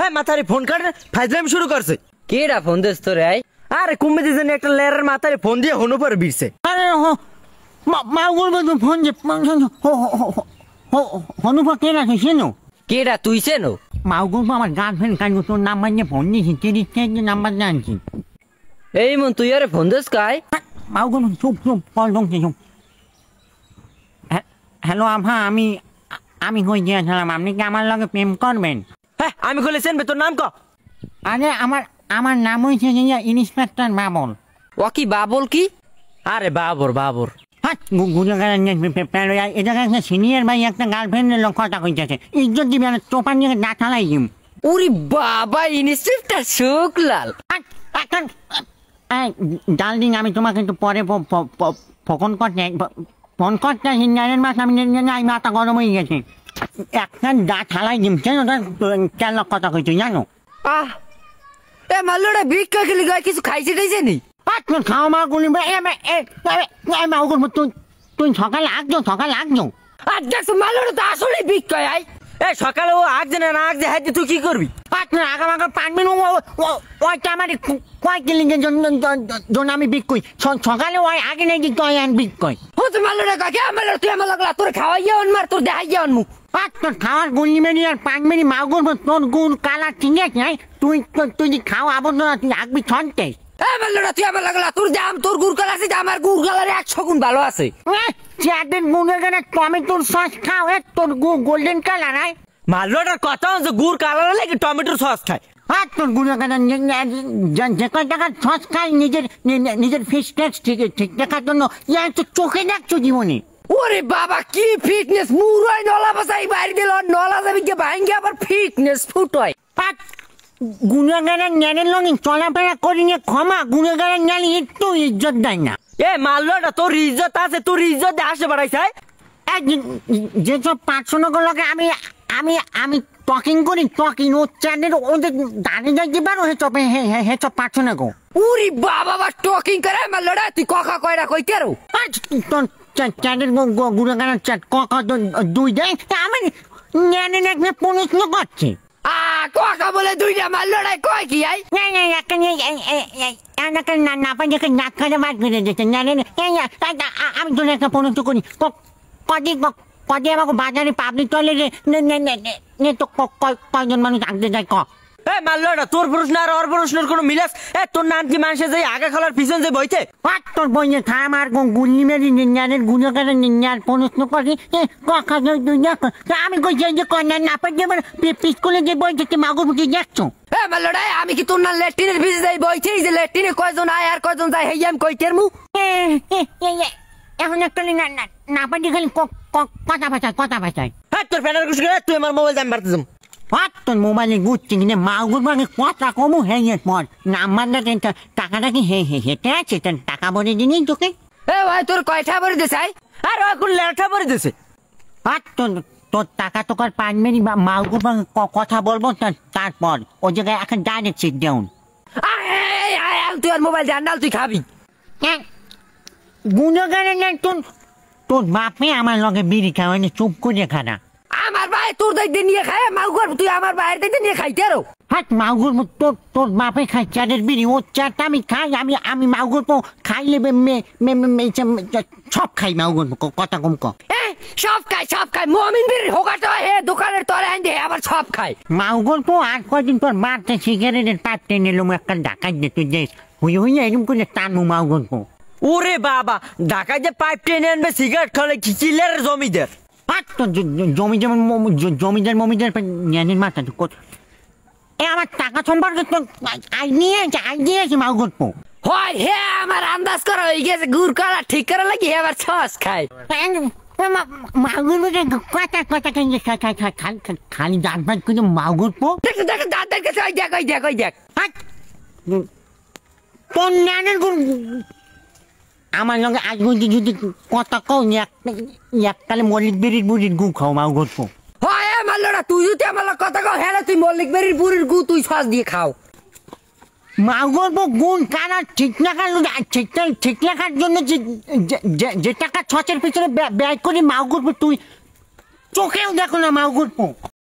হ্যাঁ মাথারে ফোন কাটে ফাইজলামি শুরু করছে। কেডা ফোন দিস তোরে? আই আরে কুম্ভে জানি একটা লেয়ারের মাথারে ফোন দিয়ে হনু পরে বিরছে। আরে মাগুর ফোন যে হনুপর কে রাখে সেনো? কেডা তুই চেনো? মাগুর আমার গার্লফ্রেন্ড কাজ তোর নাম্বার নিয়ে ফোন দিয়েছি, তিরিশ নাম্বার জানছি। এই মন তুই আরে ফোন দিস কাই? মাগুর চুপ কল ঢুকছে চুপ। হ্যালো আভা, আমি কই গিয়েছিলাম, আপনি কি আমার লগে প্রেম করবেন? হ্যাঁ আমি কইলে চেনবে, তোর নাম ক? আরে আমার নাম হয়েছে ইন্সপেক্টর বাবল। ও কি বাবল কি? আরে বাবর বাবর। সিনিয়র ভাই একটা গার্লফ্রেন্ডের লোক কথা কইতেছে, ইজ্জত দিবি না চোপার নিয়ে না ঠালাই দিম। ওরে বাবা, ইনস্পেক্টর শুক্লাল। ডার্লিং, আমি তোমাকে একটু পরে ফোন করতে সিনিয়রের মাস আমি মাথা গরম হয়ে গেছে, একটা দা ঠালাই দিম। কেন লোক কথা কইছো জানো? আহ এ মাল্লোটা ভিক্ষা খেলি গায় কিছু খাইছে টাইছে নি? খাওয়া মা গুলি তুই সকালে আগছো। আর দেখছো মাল্লোটা তো আসলে ভিক্ষা আই। এ সকালে ও আগছে না আগছে, হ্যাঁ তুই কি করবি? আগামাগা পারবেন ওইটা আমার কয় কিলিংয়ের জন্য আমি বিক্রি সকালে ওই আগে নেই দিক বিক্রয় হচ্ছে মাল্লোটা কাকে আমার তুই আমার লাগলা তোর খাওয়াইয়া অনমার তোর দেখাইয়া অনমু। তোর খাওয়ার গুলি মেরি আর পান মেরি মাগুর তোর গুড় কালার ঠিক আছে। তুই যদি খাওয়া আবর্জনা তুই আগবি ছন্তে। মাল্লোটা তুই আমার লাগলা তোর দাম তোর গুড় কালার আছে, আমার গুড় কালারে 100 গুণ ভালো আছে। চেয়ারের গুড়ের গেলে টমেটোর সস খাও, তোর গোল্ডেন কালার হয়। মাল্লোটার কথা হচ্ছে গুড় কালার লাগে টমেটোর সস খায়। তোর গুড়ের গেলে যে কয় টাকার সস খাই নিজের ফিস টেক্স ঠিক দেখার জন্য চোখে দেখছো জীবনে। ওরে বাবা কি ফিটনেস, মুরাই নলা বাসাই বাইরে দিল, নলা যাবি কে ভাঙ্গে আবার ফিটনেস ফুটয়। গুণাগারের জ্ঞানের লগে চলাফেরা করি নিয়ে ক্ষমা, গুণাগারের জ্ঞান একটু ইজ্জত দেয় না। এ মাল্লোটা তোর ইজ্জত আছে, তোর ইজ্জত আসে বাড়াইছে। যেসব পার্সোনাল লগে আমি টকিং করি, ও চ্যানেল ওদের দাঁড়িয়ে যাইতে পারো হেসব পার্সোনাল গো। ওরে বাবা টকিং করে মাল্লোটা তুই কথা কয়রা কইতে আরো চ্যানেল গুণাগারের চ্যাট কথা দুই দেয় আমি জ্ঞানের একটা প্রশ্ন করছি। কথা বলে দুইটা মাল্লোটাই কয় কি আই? আমি তোর একটা প্রশ্ন করি, কদিন আমাকে বাজারে পাবলিক টয়লেটে কয়জন মানুষ আগতে যায় ক? এ মাল্লোটা তোর প্রশ্ন আর ওর প্রশ্নের কোনো মিলাস? এ তোর নাম কি মানুষে যাই আগা খালার পিছন যে বইতে? তোর বইয়ে খা আমার গুলি মেরি নিঞ্জানের গুণকারে নিঞ্জার প্রশ্ন করি আমি কই যে কন্যা না পাই স্কুলে যে বই থেকে মাগুর বুঝে যাচ্ছ। এ মাল্লোটা আমি কি তোর না ল্যাট্রিনের ভিজে যাই বইতে, যে ল্যাট্রিনে কয়জন আয় আর কয়জন যায় হেই আমি কইতের মু। এখন একটা না পাই খালি কথা ভাষায়। হ্যাঁ তোর ফ্যানের কুশ করে তুই আমার মোবাইল দাম বাড়তে যাম। তোর মোবাইলে ঘুরছি কিনে মাগুর মানে কথা কমু হেয়ে পর নাম্বার টাকাটা কি হেঁটে আছে, টাকা ভরে দিনি তোকে। এ ভাই তোর কয়টা ভরে দিছে? আর এখন লেটা ভরে দিছে। তোর টাকা তোকার পাঁচ মিনিট মাগুর কথা বলবো তারপর ওই জায়গায় এখন ডাইরেক্ট সিট ডাউন। তুই আর মোবাইল জানাল তুই খাবি গুণগানের তোর বাপে আমার লগে বিড়ি খাওয়ানি, চুপ করে খানা। আমার ভাই তোর দায়িত্ব নিয়ে খায় মাগুর, তুই আমার ভাইয়ের দায়িত্ব নিয়ে খাইতে আরো। হাত মাগুর তোর বাপে খাই চারের বিড়ি, ও চারটা আমি খাই, আমি মাগুর খাইলে সব খাই মাগুর কথা কম ক। সব খাই মমিন বিড়ি হোকাটা হে দোকানের তলে আইন দে আবার সব খাই মাগুর আর কদিন তোর মারতে সিগারেটের পাইপ টেনে এলো একটা ডাকাই দে তুই যে হুই এরকম করে টানু মাগুর। ওরে বাবা, ঢাকায় যে পাইপ টেনে আনবে সিগারেট খালে চিলের জমিদের। জমিদার জ্ঞানের মাথা আমার টাকা সম্পর্কে তো আইডিয়া আছে মাগুর হয় হে আমার আন্দাজ করা হয়ে গেছে, গুড় করা ঠিক করা লাগি আবার ছস খাই। মাগুর কথা খালি দাঁত ভাত করে মাগুর দেখ দাঁতের কাছে দেখ তোর জ্ঞানের আমার লগে আজ যদি কথা কও এককালে মল্লিক বেরির বুড়ির গু খাও মাগুর হয় মাল্লোটা তুই যদি আমার কথা কও হ্যাঁ তুই মল্লিক বেরির বুড়ির গু তুই সস দিয়ে খাও। মাগুর গুণ কারা ঠিক রাখার জন্য যে টাকা ছচের পিছনে ব্যয় করি মাগুর তুই চোখেও দেখো না মাগুর